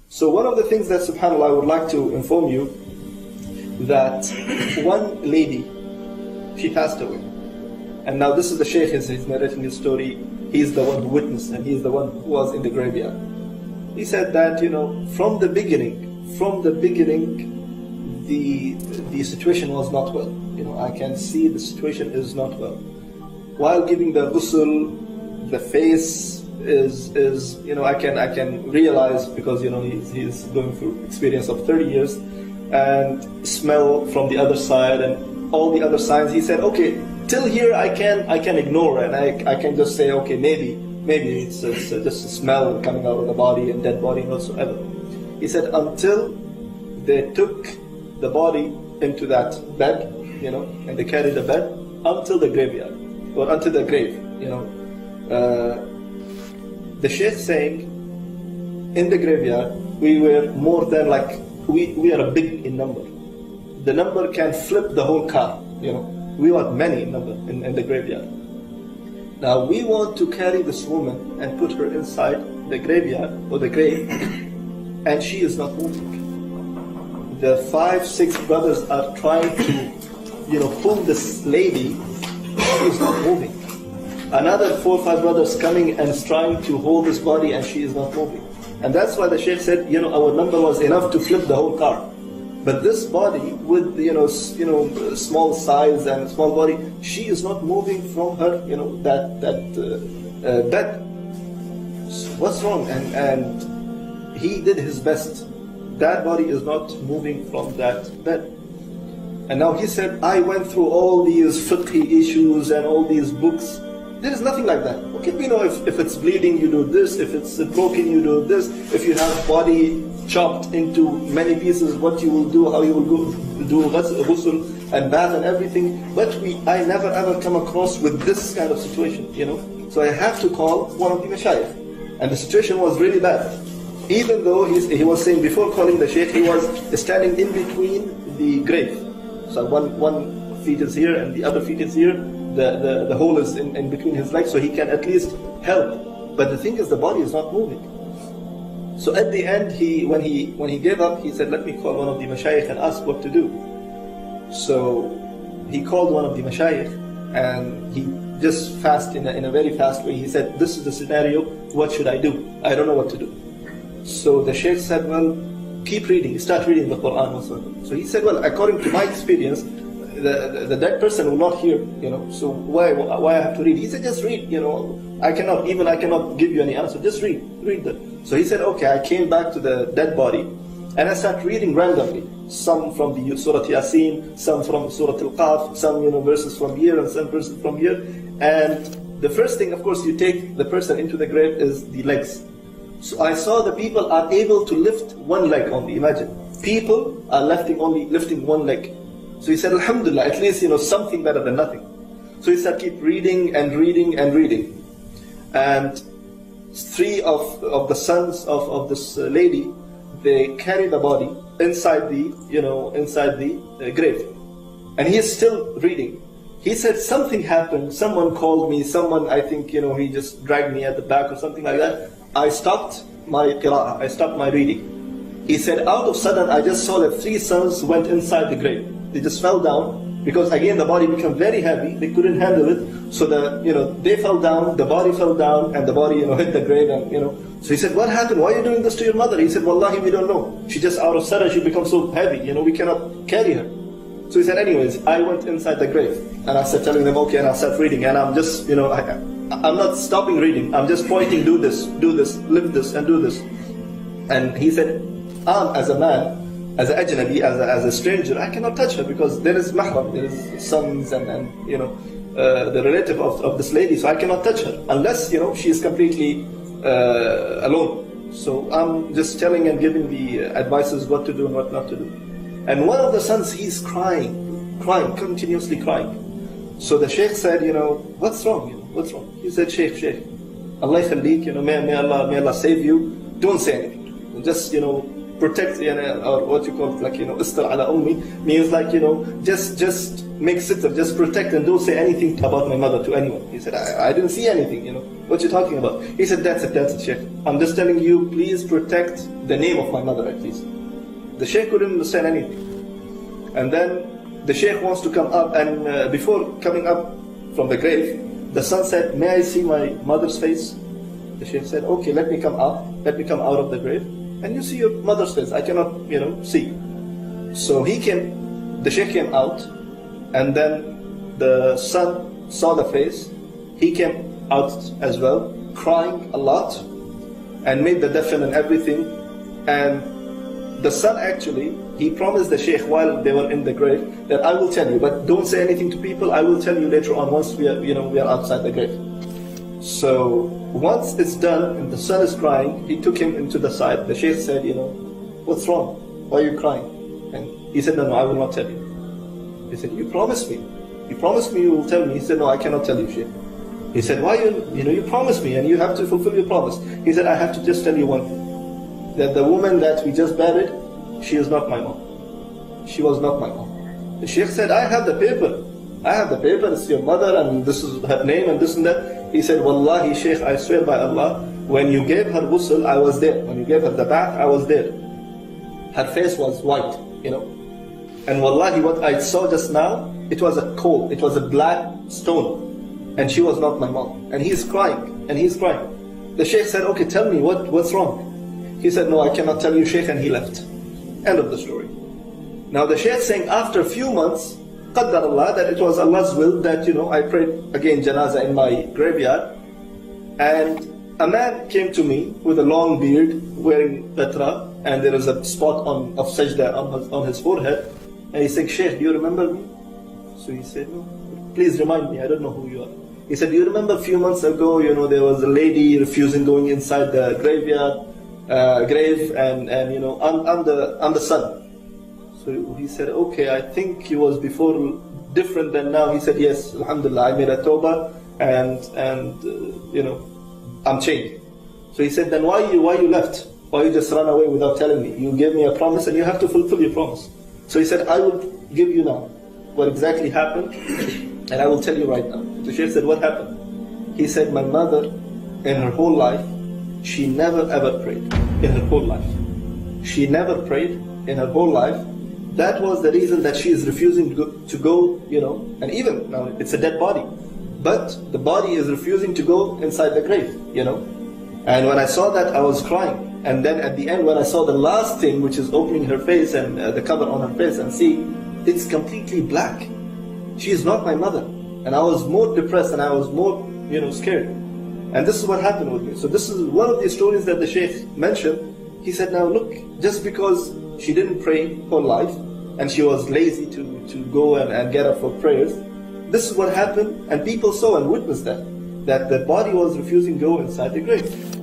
So one of the things that, subhanAllah, I would like to inform you, that one lady, she passed away. And now this is the Shaykh, he's narrating his story. He's the one who witnessed, and he's the one who was in the graveyard. He said that, from the beginning, the situation was not well. I can see the situation is not well. While giving the ghusl, the face is I can realize, because he's going through experience of 30 years, and smell from the other side and all the other signs. He said, okay, till here I can ignore, and I can just say, okay, maybe it's just a smell coming out of the body and dead body and whatsoever. He said until they took the body into that bed, and they carried the bed until the graveyard, or until the grave, the Shaykh saying, in the graveyard, we were more than we are a big in number. The number can flip the whole car, We are many in number in the graveyard. Now we want to carry this woman and put her inside the graveyard, or the grave, and she is not moving. The 5-6 brothers are trying to, pull this lady. She is not moving. Another 4 or 5 brothers coming and trying to hold this body, and she is not moving. And that's why the Shaykh said, our number was enough to flip the whole car. But this body with small size and small body, she is not moving from her bed. So what's wrong? And he did his best. That body is not moving from that bed. And now he said, I went through all these fiqhi issues and all these books. There is nothing like that. Okay, we know if it's bleeding, you do this. If it's broken, you do this. If you have body chopped into many pieces, what you will do, how you will do ghusl and bath and everything. But I never ever come across with this kind of situation, So I have to call one of the mashayikh. And the situation was really bad. Even though he was saying, before calling the Shaykh, he was standing in between the grave. So one feet is here and the other feet is here. The hole is in between his legs, so he can at least help. But the thing is, the body is not moving. So at the end, when he gave up, he said, let me call one of the mashayikh and ask what to do. So he called one of the mashayikh, and he just in a very fast way, he said, this is the scenario, what should I do? I don't know what to do. So the Shaykh said, well, keep reading, start reading the Quran also. So he said, well, according to my experience, the dead person will not hear, so why I have to read? He said, just read, I cannot give you any answer, just read that. So he said, okay, I came back to the dead body, and I started reading randomly, some from the Surah Yasin, some from Surah Al-Qaf, some verses from here and some verses from here. And the first thing, of course, you take the person into the grave is the legs. So I saw the people are able to lift one leg only. Imagine, people are lifting one leg. So he said, Alhamdulillah, at least something better than nothing. So he said, keep reading and reading and reading. And 3 of the sons of this lady, they carry the body inside the grave, and he is still reading. He said something happened. Someone called me. Someone, I think, he just dragged me at the back or something like that. I stopped my qira'ah, I stopped my reading. He said, out of sudden, I just saw that 3 sons went inside the grave. They just fell down, because again, the body became very heavy. They couldn't handle it. So they fell down, the body fell down, and the body, hit the grave, and, So he said, what happened? Why are you doing this to your mother? He said, Wallahi, we don't know. She just out of sudden, she becomes so heavy, we cannot carry her. So he said, anyways, I went inside the grave, and I started telling them, okay, and I started reading, and I'm just, I'm not stopping reading. I'm just pointing, do this, lift this, and do this. And he said, as a man, as an ajnabi, as a stranger, I cannot touch her, because there is mahram, there is sons and the relative of this lady, so I cannot touch her unless she is completely alone. So I'm just telling and giving the advices what to do and what not to do. And one of the sons, he's crying, continuously crying. So the Shaykh said, what's wrong? What's wrong? He said, Shaykh, Allah khalik, may Allah save you. Don't say anything. Just protect, or what you call istar ala ummi, means just make sitr, just protect and don't say anything about my mother to anyone. He said, I didn't see anything, what you talking about? He said, that's it, Sheikh. I'm just telling you, please protect the name of my mother at least. The Sheikh couldn't understand anything. And then the Sheikh wants to come up, and before coming up from the grave, the son said, may I see my mother's face? The Sheikh said, okay, let me come out of the grave, and you see your mother's face. I cannot, see. So the Sheikh came out, and then the son saw the face. He came out as well, crying a lot, and made the dafn and everything. And the son actually, he promised the Sheikh while they were in the grave that I will tell you, but don't say anything to people. I will tell you later on once we are outside the grave. So once it's done and the son is crying, he took him into the side. The Sheikh said, what's wrong? Why are you crying? And he said, no, I will not tell you. He said, you promised me. You promised me you will tell me. He said, no, I cannot tell you, Sheikh. He said, why you promised me and you have to fulfill your promise. He said, I have to just tell you one thing. That the woman that we just buried, she is not my mom. She was not my mom. The Sheikh said, I have the paper. It's your mother and this is her name and this and that. He said, Wallahi, Sheikh, I swear by Allah, when you gave her ghusl, I was there. When you gave her the bath, I was there. Her face was white, And Wallahi, what I saw just now, it was a coal. It was a black stone. And she was not my mom. And he's crying. The Sheikh said, okay, tell me, what's wrong? He said, no, I cannot tell you, Sheikh, and he left. End of the story. Now the Sheikh saying after a few months, Qaddar Allah, that it was Allah's will that, I prayed again janazah in my graveyard. And a man came to me with a long beard, wearing petra, and there is a spot of sajda on his forehead. And he said, Sheikh, do you remember me? So he said, no, please remind me, I don't know who you are. He said, do you remember a few months ago, there was a lady refusing going inside the grave, and I'm the son. So he said, okay, I think he was before different than now. He said, yes, alhamdulillah, I made a tawbah, and I'm changed. So he said, then why you left? Why you just run away without telling me? You gave me a promise and you have to fulfill your promise. So he said, I will give you now what exactly happened, and I will tell you right now. The Shaykh said, what happened? He said, my mother, in her whole life, she never ever prayed. In her whole life. She never prayed in her whole life. That was the reason that she is refusing to go, and even now it's a dead body. But the body is refusing to go inside the grave, And when I saw that, I was crying. And then at the end, when I saw the last thing, which is opening her face and the cover on her face, and see, it's completely black. She is not my mother. And I was more depressed and I was more, scared. And this is what happened with me. So this is one of the stories that the Shaykh mentioned. He said, now look, just because she didn't pray for life, and she was lazy to go and get up for prayers, this is what happened, and people saw and witnessed that the body was refusing to go inside the grave.